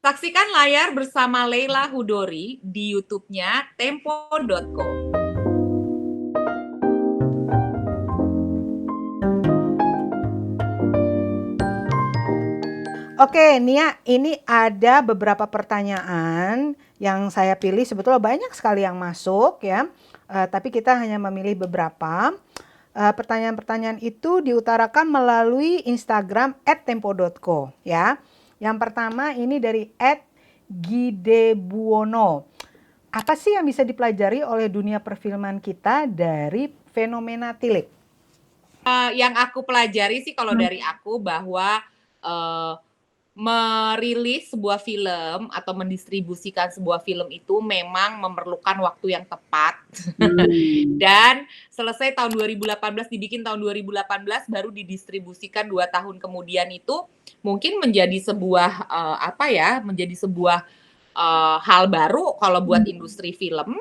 Saksikan layar bersama Leila Hudori di YouTube-nya tempo.co. Oke, Nia, ini ada beberapa pertanyaan yang saya pilih. Sebetulnya banyak sekali yang masuk ya, tapi kita hanya memilih beberapa. Pertanyaan-pertanyaan itu diutarakan melalui Instagram @tempo.co ya. Yang pertama ini dari @gidebuono. Apa sih yang bisa dipelajari oleh dunia perfilman kita dari fenomena tilik? Yang aku pelajari sih kalau dari aku bahwa merilis sebuah film atau mendistribusikan sebuah film itu memang memerlukan waktu yang tepat. Dan selesai tahun 2018, dibikin tahun 2018, baru didistribusikan 2 tahun kemudian itu mungkin menjadi sebuah menjadi sebuah hal baru kalau buat industri film.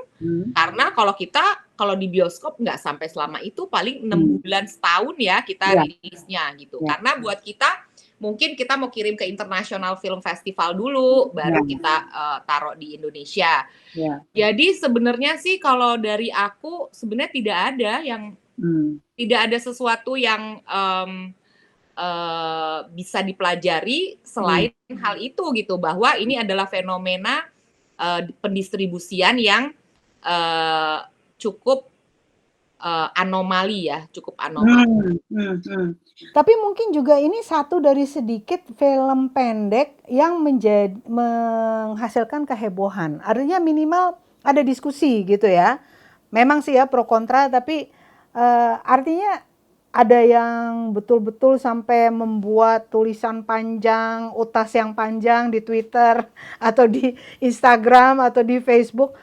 Karena kalau di bioskop nggak sampai selama itu, paling 6 bulan setahun ya kita rilisnya gitu. Karena buat kita mungkin kita mau kirim ke International Film Festival dulu, baru kita taruh di Indonesia. Jadi sebenarnya sih kalau dari aku sebenarnya tidak ada sesuatu yang bisa dipelajari selain hal itu gitu, bahwa ini adalah fenomena pendistribusian yang cukup anomali ya, cukup anomali. Tapi mungkin juga ini satu dari sedikit film pendek yang menghasilkan kehebohan. Artinya minimal ada diskusi gitu ya. Memang sih ya pro kontra, tapi artinya ada yang betul-betul sampai membuat tulisan panjang, utas yang panjang di Twitter atau di Instagram atau di Facebook,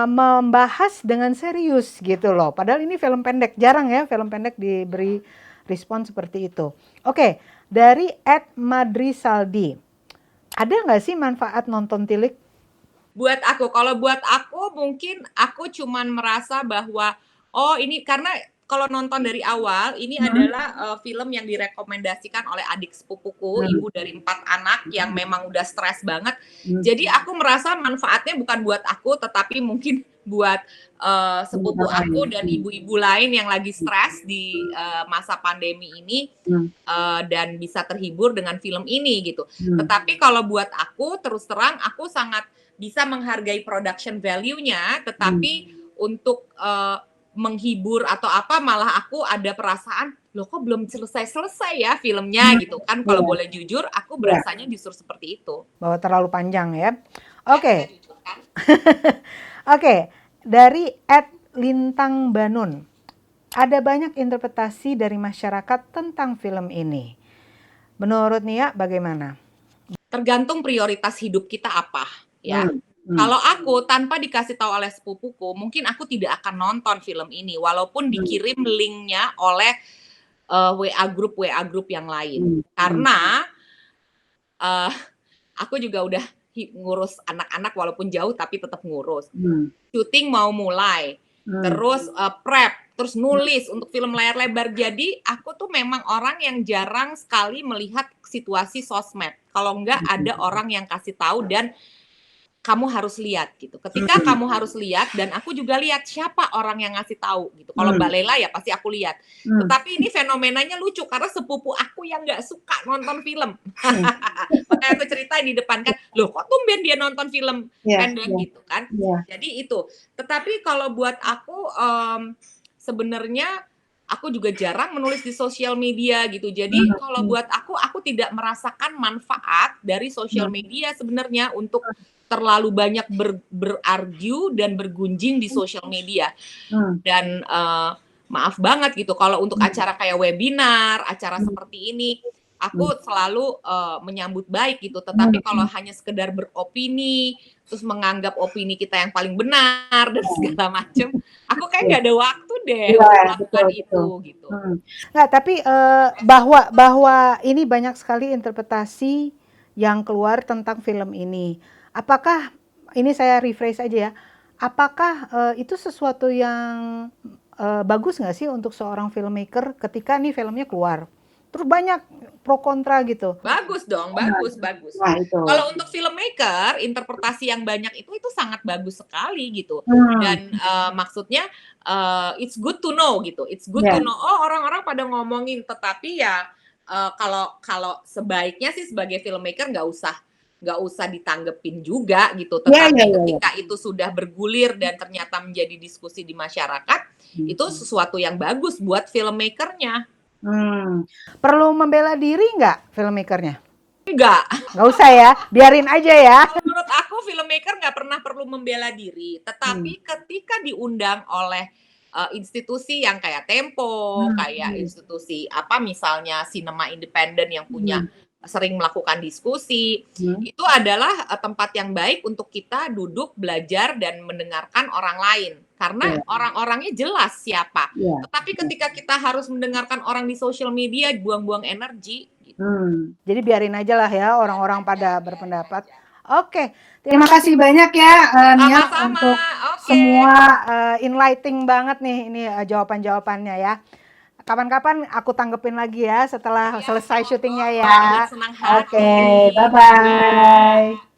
membahas dengan serius gitu loh. Padahal ini film pendek, jarang ya film pendek diberi respon seperti itu. Oke, dari @madrisaldi, ada nggak sih manfaat nonton tilik? Kalau buat aku mungkin aku cuman merasa bahwa ini karena kalau nonton dari awal ini adalah film yang direkomendasikan oleh adik sepupuku, ibu dari 4 anak yang memang udah stres banget. Jadi aku merasa manfaatnya bukan buat aku, tetapi mungkin buat sepupu aku dan ibu-ibu lain yang lagi stres di masa pandemi ini, dan bisa terhibur dengan film ini gitu. Tetapi kalau buat aku, terus terang aku sangat bisa menghargai production value-nya, tetapi untuk menghibur atau apa, malah aku ada perasaan, loh kok belum selesai-selesai ya filmnya gitu kan. Kalau boleh jujur, aku berasanya justru seperti itu. Bahwa terlalu panjang ya. Ya, Oke. saya jujur kan. Oke, dari @lintang banun. Ada banyak interpretasi dari masyarakat tentang film ini. Menurut Nia bagaimana? Tergantung prioritas hidup kita apa ya. Kalau aku tanpa dikasih tahu oleh sepupuku, mungkin aku tidak akan nonton film ini walaupun dikirim linknya oleh WA grup yang lain. Karena aku juga udah ngurus anak-anak walaupun jauh tapi tetap ngurus. Syuting mau mulai, terus prep, terus nulis untuk film layar lebar. Jadi aku tuh memang orang yang jarang sekali melihat situasi sosmed. Kalau enggak ada orang yang kasih tahu dan kamu harus lihat gitu. Ketika kamu harus lihat, dan aku juga lihat siapa orang yang ngasih tahu gitu. Kalau Mbak Lela ya pasti aku lihat. Tetapi ini fenomenanya lucu karena sepupu aku yang nggak suka nonton film. Makanya aku ceritain di depan kan, loh kok tumben dia nonton film pendek gitu kan. Jadi itu. Tetapi kalau buat aku sebenarnya aku juga jarang menulis di sosial media gitu. Jadi kalau buat aku tidak merasakan manfaat dari sosial media sebenarnya untuk terlalu banyak berargu dan bergunjing di sosial media. Dan maaf banget gitu, kalau untuk acara kayak webinar, acara seperti ini, aku selalu menyambut baik gitu. Tetapi kalau hanya sekedar beropini, terus menganggap opini kita yang paling benar dan segala macam, aku kayak nggak ada waktu deh untuk melakukan itu gitu. Nggak, tapi bahwa ini banyak sekali interpretasi yang keluar tentang film ini. Apakah ini saya rephrase aja ya? Apakah itu sesuatu yang bagus nggak sih untuk seorang filmmaker ketika nih filmnya keluar? terus banyak pro kontra gitu. Bagus dong, bagus. Wah, itu. Kalau untuk filmmaker, interpretasi yang banyak itu sangat bagus sekali gitu. Dan maksudnya it's good to know gitu. It's good to know. Oh, orang-orang pada ngomongin, tetapi ya kalau sebaiknya sih sebagai filmmaker nggak usah ditanggepin juga gitu. Tetapi ketika itu sudah bergulir dan ternyata menjadi diskusi di masyarakat, itu sesuatu yang bagus buat filmmakernya. Perlu membela diri nggak filmmakernya? Nggak usah ya, biarin aja ya. Menurut aku filmmaker nggak pernah perlu membela diri, tetapi ketika diundang oleh institusi yang kayak Tempo, kayak institusi apa misalnya sinema independen yang punya sering melakukan diskusi, itu adalah tempat yang baik untuk kita duduk, belajar, dan mendengarkan orang lain. Karena orang-orangnya jelas siapa. Tetapi ketika kita harus mendengarkan orang di sosial media, buang-buang energi. Gitu. Jadi biarin aja lah ya orang-orang pada berpendapat. Oke, terima kasih banyak ya Nia untuk semua enlightening banget nih ini jawaban-jawabannya ya. Kapan-kapan aku tanggepin lagi ya setelah selesai syutingnya ya. Senang hati. Oke, bye-bye.